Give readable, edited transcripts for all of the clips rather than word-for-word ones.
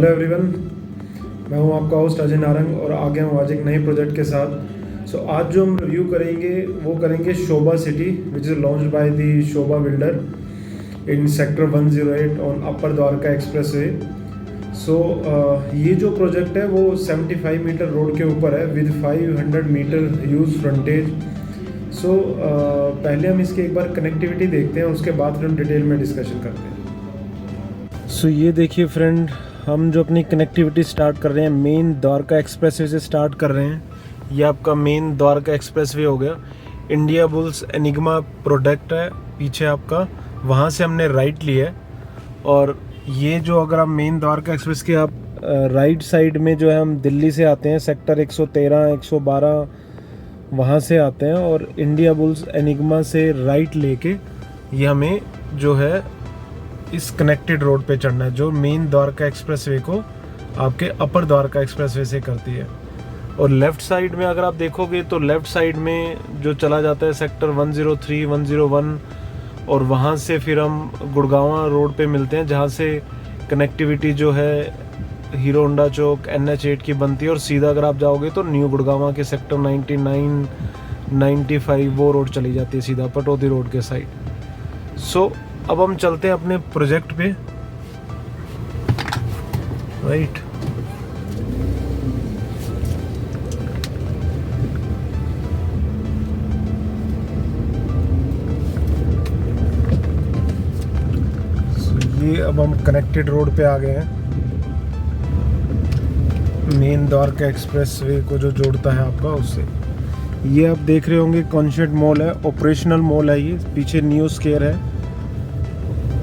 Hello everyone, मैं हूं आपका होस्ट अजय नारंग और आ गया हूं आज एक नए प्रोजेक्ट के साथ। सो आज जो हम रिव्यू करेंगे वो करेंगे Sobha city which is launched by the Sobha builder in sector 108 on upper Dwarka expressway. So ये जो प्रोजेक्ट है वो 75 मीटर रोड के ऊपर है विद 500 मीटर यूज फ्रंटेज। सो पहले हम इसके एक बार कनेक्टिविटी देखते हैं, उसके बाद फिर हम डिटेल में डिस्कशन करते हैं। सो ये देखिए फ्रेंड, हम जो अपनी कनेक्टिविटी स्टार्ट कर रहे हैं मेन द्वारका एक्सप्रेसवे से स्टार्ट कर रहे हैं। ये आपका मेन द्वारका एक्सप्रेसवे हो गया। इंडिया बुल्स एनिग्मा प्रोडक्ट है पीछे आपका, वहाँ से हमने राइट लिया है। और ये जो अगर आप मेन द्वारका एक्सप्रेस के आप राइट साइड में जो है हम दिल्ली से आते हैं, सेक्टर 113 112 वहाँ से आते हैं और इंडिया बुल्स एनिग्मा से राइट लेके ये हमें जो है इस कनेक्टेड रोड पे चढ़ना है जो मेन द्वारका एक्सप्रेसवे को आपके अपर द्वारका एक्सप्रेसवे से करती है। और लेफ़्ट साइड में अगर आप देखोगे तो लेफ़्ट साइड में जो चला जाता है सेक्टर 103 101 और वहाँ से फिर हम गुड़गांव रोड पे मिलते हैं जहाँ से कनेक्टिविटी जो है हीरो होंडा चौक NH8 की बनती है और सीधा अगर आप जाओगे तो न्यू गुड़गांव के सेक्टर 99 95 वो रोड चली जाती है सीधा पटौदी रोड के साइड। सो अब हम चलते हैं अपने प्रोजेक्ट पे, राइट। ये अब हम कनेक्टेड रोड पे आ गए हैं, मेन द्वारका एक्सप्रेसवे को जो जोड़ता है आपका उससे। ये आप देख रहे होंगे कॉन्शेंट मॉल है, ऑपरेशनल मॉल है। ये पीछे न्यू स्केयर है।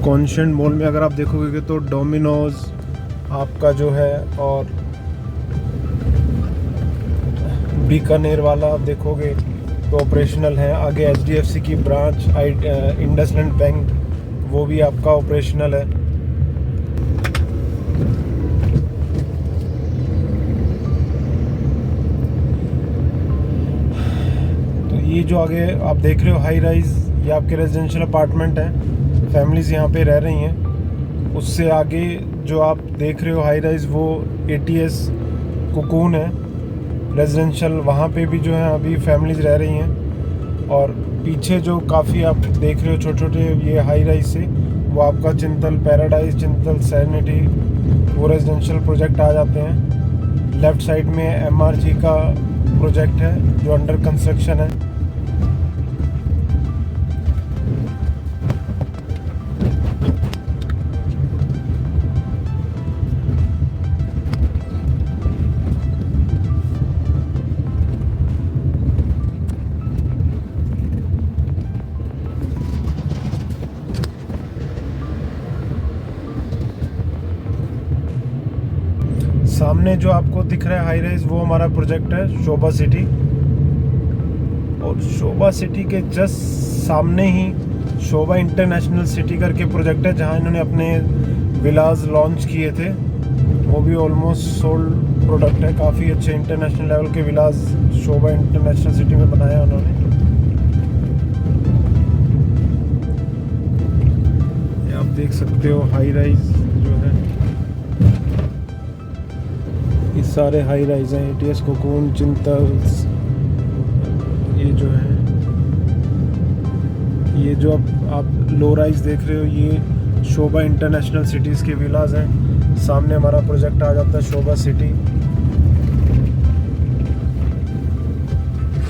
कॉन्शेंट मॉल में अगर आप देखोगे तो डोमिनोज आपका जो है और बीकानेर वाला आप देखोगे तो ऑपरेशनल है। आगे HDFC की ब्रांच इंडसलैंड बैंक वो भी आपका ऑपरेशनल है। तो ये जो आगे आप देख रहे हो हाई राइज, ये आपके रेजिडेंशियल अपार्टमेंट है, फैमिलीज यहाँ पे रह रही हैं। उससे आगे जो आप देख रहे हो हाई राइज वो ATS कोकून है रेजिडेंशियल, वहाँ पे भी जो है अभी फैमिलीज रह रही हैं। और पीछे जो काफ़ी आप देख रहे हो छोटे छोटे ये हाई राइज से वो आपका चिंतल पैराडाइज, चिंतल सेरेनिटी वो रेजिडेंशियल प्रोजेक्ट आ जाते हैं। लेफ़्ट साइड में MRG का प्रोजेक्ट है जो अंडर कंस्ट्रक्शन है। सामने जो आपको दिख रहा है हाई राइज वो हमारा प्रोजेक्ट है शोभा सिटी। और शोभा सिटी के जस्ट सामने ही शोभा इंटरनेशनल सिटी करके प्रोजेक्ट है जहां इन्होंने अपने विलाज लॉन्च किए थे। वो भी ऑलमोस्ट सोल्ड प्रोडक्ट है। काफ़ी अच्छे इंटरनेशनल लेवल के विलाज शोभा इंटरनेशनल सिटी में बनाया उन्होंने। ये आप देख सकते हो हाई राइज जो है, ये सारे हाई राइज हैं। ATS कोकून, चिंतल्स, ये जो है ये जो आप लो राइज देख रहे हो ये शोभा इंटरनेशनल सिटीज़ के विलाज हैं। सामने हमारा प्रोजेक्ट आ जाता है शोभा सिटी।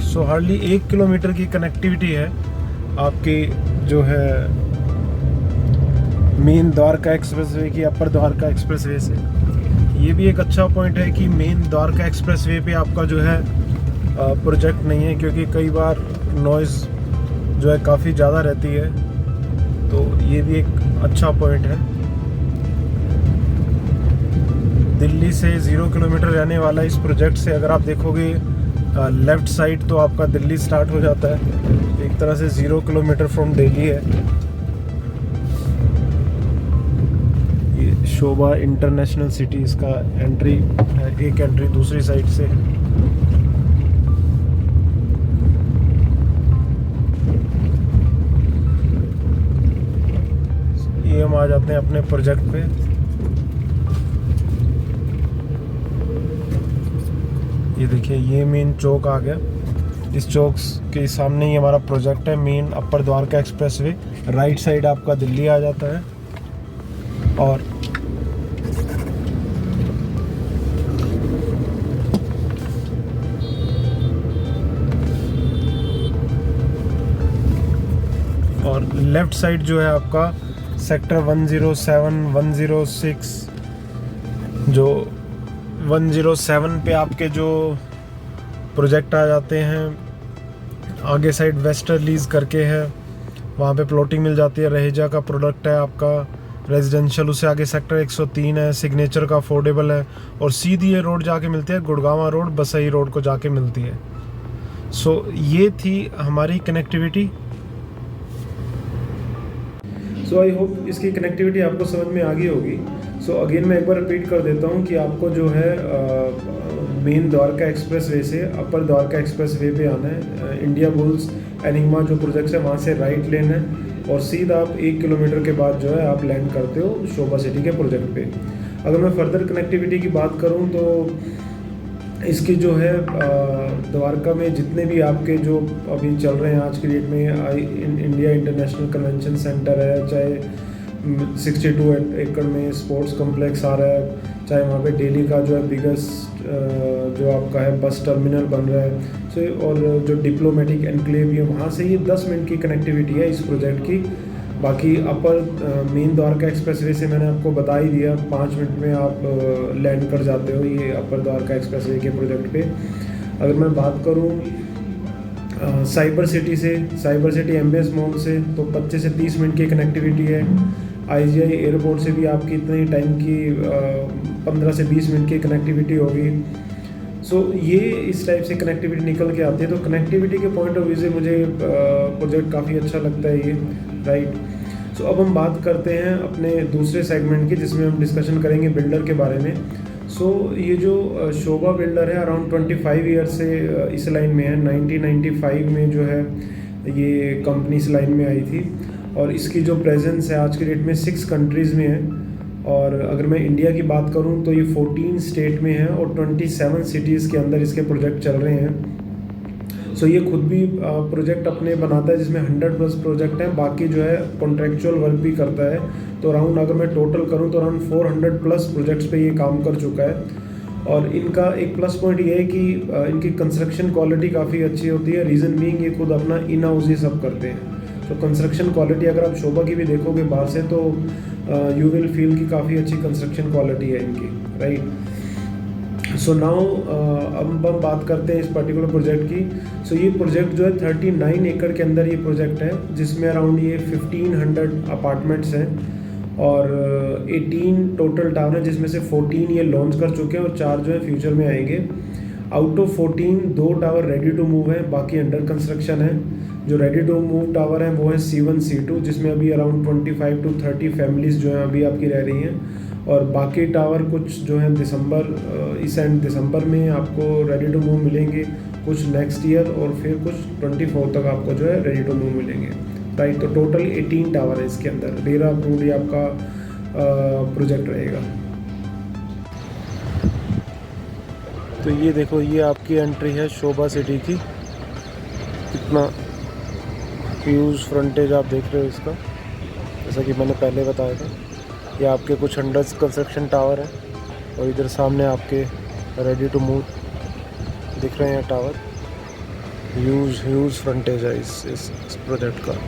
सो हार्डली 1 किलोमीटर की कनेक्टिविटी है आपकी जो है मेन द्वारका एक्सप्रेसवे की अपर द्वारका एक्सप्रेसवे से। ये भी एक अच्छा पॉइंट है कि मेन द्वारका एक्सप्रेसवे पे आपका जो है प्रोजेक्ट नहीं है, क्योंकि कई बार नॉइज़ जो है काफ़ी ज़्यादा रहती है। तो ये भी एक अच्छा पॉइंट है। दिल्ली से 0 किलोमीटर रहने वाला इस प्रोजेक्ट से अगर आप देखोगे लेफ़्ट साइड तो आपका दिल्ली स्टार्ट हो जाता है। एक तरह से 0 किलोमीटर फ्रॉम दिल्ली है। शोभा इंटरनेशनल सिटी इसका एंट्री है, एक एंट्री दूसरी साइड से। ये हम आ जाते हैं अपने प्रोजेक्ट पे। ये देखिए, ये मेन चौक आ गया। इस चौक के सामने ही हमारा प्रोजेक्ट है, main upper Dwarka express way. Right side आपका दिल्ली आ जाता है। और लेफ्ट साइड जो है आपका सेक्टर 107, 106, जो 107 पे आपके जो प्रोजेक्ट आ जाते हैं। आगे साइड वेस्टर्लीज करके है, वहाँ पे प्लॉटिंग मिल जाती है। रहेजा का प्रोडक्ट है आपका रेजिडेंशियल। उससे आगे सेक्टर 103 है, सिग्नेचर का अफोर्डेबल है। और सीधी ये रोड जाके मिलती है गुड़गांव रोड, बसई रोड को जाके मिलती है। सो ये थी हमारी कनेक्टिविटी। सो आई होप इसकी कनेक्टिविटी आपको समझ में आ गई होगी। सो अगेन मैं एक बार रिपीट कर देता हूँ कि आपको जो है मेन द्वारका एक्सप्रेस वे से अपर द्वारका एक्सप्रेस वे पे आना है। इंडिया बुल्स एनिग्मा जो प्रोजेक्ट है वहाँ से राइट लेन है और सीधा आप 1 किलोमीटर के बाद जो है आप लैंड करते हो शोभा सिटी के प्रोजेक्ट पे। अगर मैं फर्दर कनेक्टिविटी की बात करूँ तो इसकी जो है द्वारका में जितने भी आपके जो अभी चल रहे हैं आज की डेट में, इंडिया इंटरनेशनल कन्वेंशन सेंटर है, चाहे 62 एकड़ में स्पोर्ट्स कॉम्प्लेक्स आ रहा है, चाहे वहाँ पे दिल्ली का जो है बिगेस्ट जो आपका है बस टर्मिनल बन रहा है। सो और जो डिप्लोमेटिक एनक्लेव है वहाँ से ये 10 मिनट की कनेक्टिविटी है इस प्रोजेक्ट की। बाकी अपर मेन द्वारका एक्सप्रेसवे से मैंने आपको बता ही दिया, 5 मिनट में आप लैंड कर जाते हो ये अपर द्वारका एक्सप्रेसवे के प्रोजेक्ट पे। अगर मैं बात करूँ साइबर सिटी से, साइबर सिटी एमबीएस मॉल से, तो 25 से 30 मिनट की कनेक्टिविटी है। आईजीआई एयरपोर्ट से भी आपकी इतनी टाइम की 15 से 20 मिनट की कनेक्टिविटी होगी। सो ये इस टाइप से कनेक्टिविटी निकल के आती है। तो कनेक्टिविटी के पॉइंट ऑफ व्यू से मुझे प्रोजेक्ट काफ़ी अच्छा लगता है ये, राइट। सो अब हम बात करते हैं अपने दूसरे सेगमेंट की, जिसमें हम डिस्कशन करेंगे बिल्डर के बारे में। सो ये जो शोभा बिल्डर है अराउंड 25 ईयर से इस लाइन में है। 1995 में जो है ये कंपनी इस लाइन में आई थी और इसकी जो प्रेजेंस है आज की डेट में 6 कंट्रीज़ में है। और अगर मैं इंडिया की बात करूं तो ये 14 स्टेट में है और 27 सिटीज़ के अंदर इसके प्रोजेक्ट चल रहे हैं। सो ये खुद भी प्रोजेक्ट अपने बनाता है जिसमें 100+ प्रोजेक्ट हैं, बाकी जो है कॉन्ट्रेक्चुअल वर्क भी करता है। तो अराउंड अगर मैं टोटल करूं तो अराउंड 400+ प्रोजेक्ट्स पे ये काम कर चुका है। और इनका एक प्लस पॉइंट ये है कि इनकी कंस्ट्रक्शन क्वालिटी काफ़ी अच्छी होती है। रीज़न बीइंग ये खुद अपना इन हाउस ये सब करते हैं। तो कंस्ट्रक्शन क्वालिटी अगर आप शोभा की भी देखोगे बाहर से तो यू विल फील की काफ़ी अच्छी कंस्ट्रक्शन क्वालिटी है इनकी, राइट। सो नाउ अब हम बात करते हैं इस पर्टिकुलर प्रोजेक्ट की। सो ये प्रोजेक्ट जो है 39 एकड़ के अंदर ये प्रोजेक्ट है, जिसमें अराउंड ये 1500 अपार्टमेंट्स हैं और 18 टोटल टावर हैं, जिसमें से 14 ये लॉन्च कर चुके हैं और 4 जो है फ्यूचर में आएंगे। Out of 14 2 tower ready to move है, बाकी अंडर कंस्ट्रक्शन है। जो रेडी टू मूव टावर हैं वो है C1 C2, जिसमें अभी अराउंड 25 to 30 फैमिलीज़ जो हैं अभी आपकी रह रही हैं। और बाकी टावर कुछ जो है इस एंड दिसंबर में आपको रेडी टू मूव मिलेंगे, कुछ नेक्स्ट ईयर और फिर कुछ 24 तक आपको जो है रेडी टू मूव मिलेंगे, राइट। तो टोटल 18 टावर है इसके अंदर। रेरा अप्रूव्ड आपका प्रोजेक्ट रहेगा। तो ये देखो, ये आपकी एंट्री है शोभा सिटी की। कितना ह्यूज फ्रंटेज आप देख रहे हो इसका, जैसा कि मैंने पहले बताया था। ये आपके कुछ अंडर कंस्ट्रक्शन टावर है और इधर सामने आपके रेडी टू मूव दिख रहे हैं टावर। ह्यूज फ्रंटेज है इस प्रोजेक्ट का।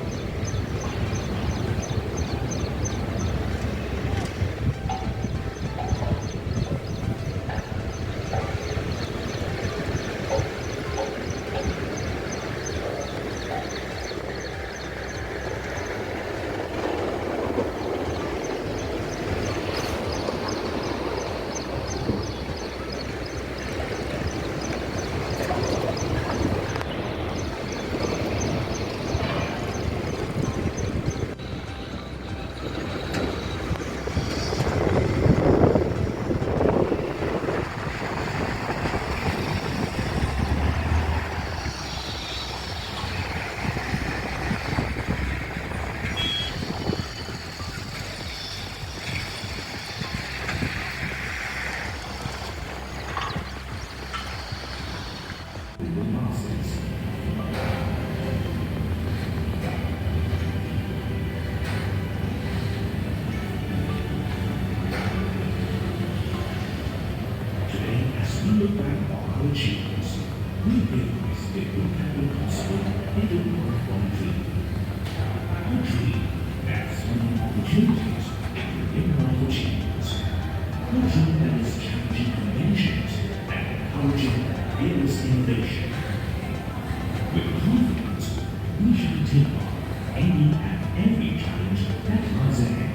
take on any and every challenge that lies ahead.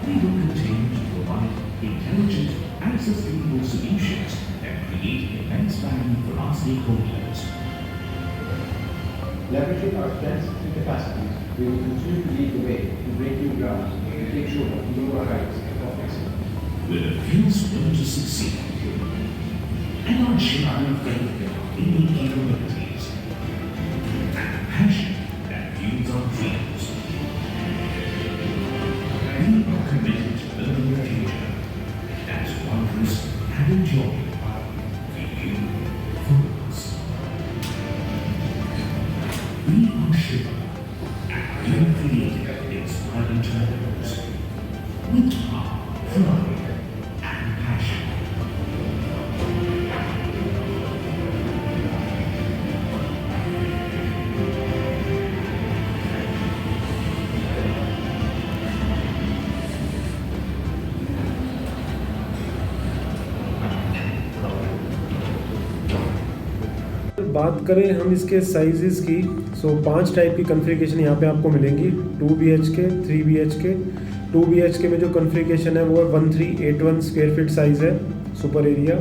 We will continue to provide intelligent and sustainable solutions that create immense value for our stakeholders. Leveraging our strengths and capacities, we will continue to lead the way to break new ground and take Shoba to newer heights of excellence. With a fierce will to succeed and our genuine faith in our innate capabilities and a passion that fuels our dreams. We are committed to building a future that's wondrous and enjoyable for you, for us. We are Shoba, and we are creating inspiring turnovers with heart, pride, and passion. बात करें हम इसके sizes की, सो 5 type की configuration यहाँ पे आपको मिलेंगी। 2 BHK, 3 BHK। 2 BHK में जो कॉन्फ़िगरेशन है वो है 1381 स्क्वायर फीट साइज़ है सुपर एरिया,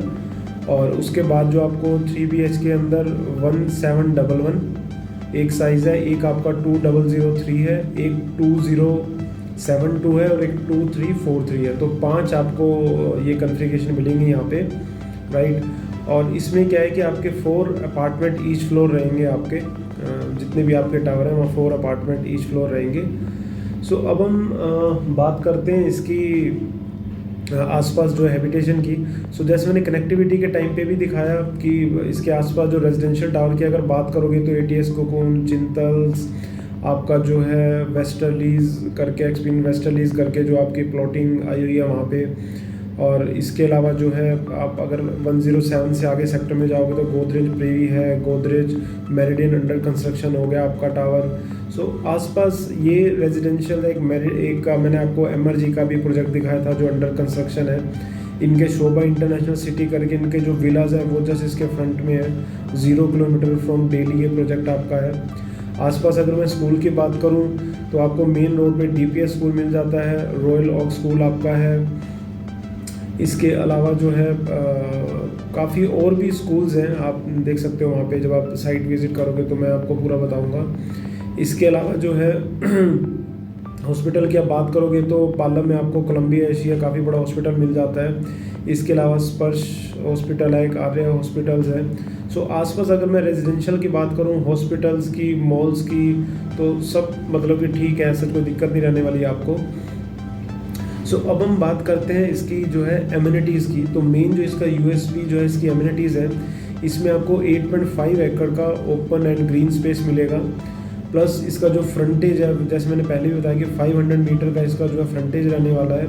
और उसके बाद जो आपको 3 BHK के अंदर 1711 एक साइज़ है, एक आपका 2003 है, एक 2072 है और एक 2343 है। तो 5 आपको ये कॉन्फ़िगरेशन मिलेंगी यहाँ पे, राइट। और इसमें क्या है कि आपके 4 अपार्टमेंट ईच फ्लोर रहेंगे, आपके जितने भी आपके टावर हैं वहाँ 4 अपार्टमेंट ईच फ्लोर रहेंगे। सो अब हम बात करते हैं इसकी आसपास जो हैबिटेशन की। सो जैसे मैंने कनेक्टिविटी के टाइम पे भी दिखाया कि इसके आसपास जो रेजिडेंशियल टावर की अगर बात करोगे तो ATS कोकून, चिंतल्स, आपका जो है वेस्टर्लीज करके, एक्सपीन वेस्टर्लीज करके जो आपकी प्लॉटिंग आई हुई है वहाँ पे। और इसके अलावा जो है आप अगर 107 से आगे सेक्टर में जाओगे तो गोदरेज प्रीवी है, गोदरेज मेरिडियन अंडर कंस्ट्रक्शन हो गया आपका टावर। सो आसपास ये रेजिडेंशियल एक का मैंने आपको MRG का भी प्रोजेक्ट दिखाया था जो अंडर कंस्ट्रक्शन है। इनके शोभा इंटरनेशनल सिटी करके इनके जो विलाज है वो जस्ट इसके फ्रंट में है, 0 किलोमीटर फ्रॉम दिल्ली ये प्रोजेक्ट आपका है। आसपास अगर मैं स्कूल की बात करूँ तो आपको मेन रोड पे DPS स्कूल मिल जाता है, रॉयल ऑक स्कूल आपका है। इसके अलावा जो है काफ़ी और भी स्कूल्स हैं, आप देख सकते हो वहाँ पे जब आप साइट विज़िट करोगे तो मैं आपको पूरा बताऊँगा। इसके अलावा जो है हॉस्पिटल की आप बात करोगे तो पालम में आपको कोलंबिया एशिया काफ़ी बड़ा हॉस्पिटल मिल जाता है। इसके अलावा स्पर्श हॉस्पिटल है, एक आर्या हॉस्पिटल्स है। सो आसपास अगर मैं रेजिडेंशियल की बात करूँ, हॉस्पिटल्स की, मॉल्स की, तो सब मतलब कि ठीक है, ऐसा कोई दिक्कत नहीं रहने वाली है आपको। सो अब हम बात करते हैं इसकी जो है एमिनिटीज़ की। तो मेन जो इसका USP जो है इसकी एमिनिटीज़ है, इसमें आपको 8.5 एकड़ का ओपन एंड ग्रीन स्पेस मिलेगा, प्लस इसका जो फ्रंटेज है जैसे मैंने पहले भी बताया कि 500 मीटर का इसका जो है फ्रंटेज रहने वाला है।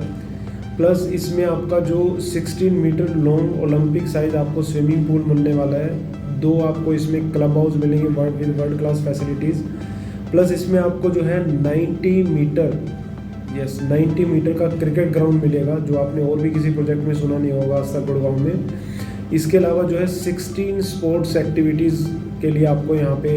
प्लस इसमें आपका जो 16 मीटर लॉन्ग ओलंपिक साइज आपको स्विमिंग पूल मिलने वाला है। 2 आपको इसमें क्लब हाउस मिलेंगे वर्ल्ड क्लास फैसिलिटीज़। प्लस इसमें आपको जो है 90 मीटर का क्रिकेट ग्राउंड मिलेगा, जो आपने और भी किसी प्रोजेक्ट में सुना नहीं होगा आज तक गुड़गांव में। इसके अलावा जो है 16 स्पोर्ट्स एक्टिविटीज़ के लिए आपको यहाँ पे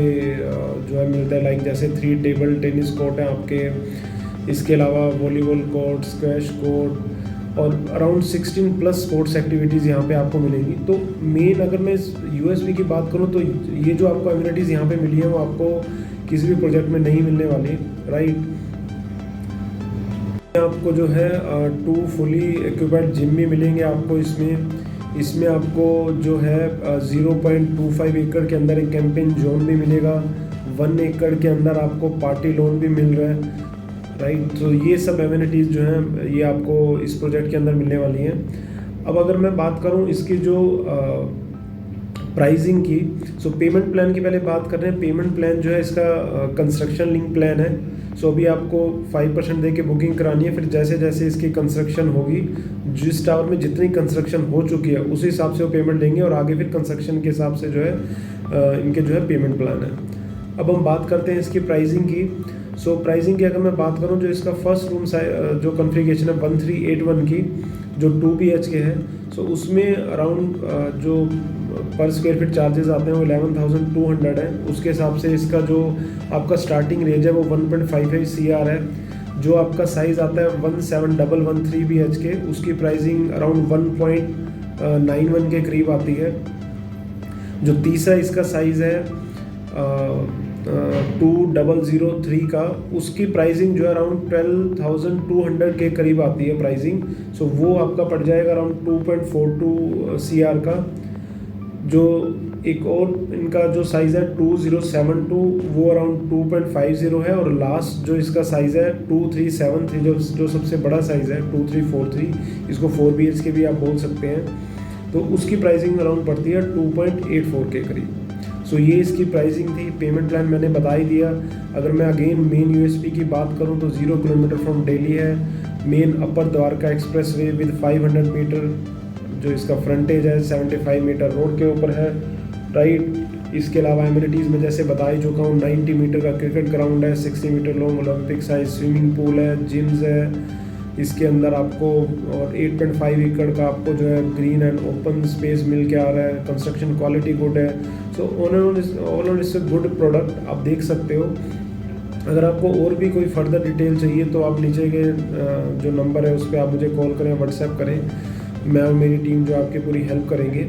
जो है मिलता है, लाइक जैसे 3 टेबल टेनिस कोर्ट हैं आपके। इसके अलावा वॉलीबॉल कोर्ट, स्क्वैश कोर्ट और अराउंड 16 प्लस स्पोर्ट्स एक्टिविटीज़ यहाँ पे आपको मिलेंगी। तो मेन अगर मैं USP की बात करूँ तो ये जो आपको एमिनिटीज़ यहाँ पे मिली है वो आपको किसी भी प्रोजेक्ट में नहीं मिलने वाली, राइट। आपको जो है 2 फुली इक्विप्ड जिम भी मिलेंगे आपको इसमें आपको जो है 0.25 एकड़ के अंदर एक कैंपेन जोन भी मिलेगा, 1 एकड़ के अंदर आपको पार्टी लोन भी मिल रहा है, राइट। तो ये सब एमिनिटीज़ जो हैं ये आपको इस प्रोजेक्ट के अंदर मिलने वाली हैं। अब अगर मैं बात करूं इसकी जो प्राइसिंग की, सो पेमेंट प्लान की पहले बात कर रहे हैं। पेमेंट प्लान जो है इसका कंस्ट्रक्शन लिंक प्लान है। सो अभी आपको 5% दे के बुकिंग करानी है, फिर जैसे जैसे इसकी कंस्ट्रक्शन होगी, जिस टावर में जितनी कंस्ट्रक्शन हो चुकी है उस हिसाब से वो पेमेंट देंगे और आगे फिर कंस्ट्रक्शन के हिसाब से जो है इनके जो है पेमेंट प्लान है। अब हम बात करते हैं इसकी प्राइसिंग की। सो प्राइसिंग की अगर मैं बात करूं, जो इसका फर्स्ट रूम जो कॉन्फ़िगरेशन है 1381 की, जो 2 BHK है, सो उसमें अराउंड जो पर स्क्वायर फीट चार्जेस आते हैं वो 11,200 है। उसके हिसाब से इसका जो आपका स्टार्टिंग रेंज है वो 1.55 CR है। जो आपका साइज़ आता है 1713 BHK, उसकी प्राइसिंग अराउंड 1.91 के करीब आती है। जो तीसरा इसका साइज़ है 2003 का, उसकी प्राइसिंग जो है अराउंड 12,200 के करीब आती है प्राइसिंग। सो वो आपका पड़ जाएगा अराउंड 2.42 CR का। जो एक और इनका जो साइज़ है 2072, वो अराउंड 2.50 है। और लास्ट जो इसका साइज़ है 2373, जो सबसे बड़ा साइज़ है 2343, इसको 4 BHK भी आप बोल सकते हैं। तो उसकी प्राइसिंग अराउंड पड़ती है 2.84 के करीब। सो ये इसकी प्राइसिंग थी। पेमेंट प्लान मैंने बता ही दिया। अगर मैं अगेन मेन USP की बात करूं तो 0 किलोमीटर फ्रॉम दिल्ली है, main upper Dwarka express way with 500 metre जो इसका फ्रंटेज है, 75 मीटर रोड के ऊपर है, राइट। इसके अलावा एमिनिटीज़ में जैसे बता ही चुका हूँ, 90 मीटर का क्रिकेट ग्राउंड है, 60 metre long Olympic size swimming pool है, जिम्स है इसके अंदर आपको, और 8.5 एकड़ का आपको जो है ग्रीन एंड ओपन स्पेस मिल के आ रहा है। कंस्ट्रक्शन क्वालिटी गुड है। So all on it's good product, आप देख सकते हो। अगर आपको और भी कोई फर्दर डिटेल चाहिए तो आप नीचे के जो नंबर है उस पर आप मुझे कॉल करें, व्हाट्सएप करें, मैं और मेरी टीम जो आपकी पूरी हेल्प करेंगे।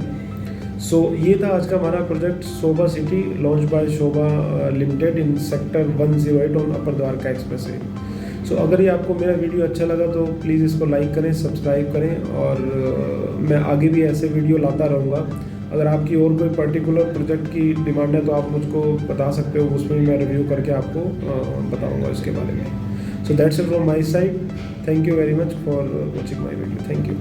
सो ये था आज का हमारा project Sobha city, launch by Sobha limited in sector 108 on upper Dwarka express way. So अगर ये आपको मेरा वीडियो अच्छा लगा तो प्लीज़ इसको लाइक करें, सब्सक्राइब करें, और मैं आगे भी ऐसे वीडियो लाता रहूँगा। अगर आपकी और कोई पर्टिकुलर प्रोजेक्ट की डिमांड है तो आप मुझको बता सकते हो, उसमें भी मैं रिव्यू करके आपको बताऊँगा इसके बारे में। So that's it from my side. Thank you very much for watching my video. Thank you.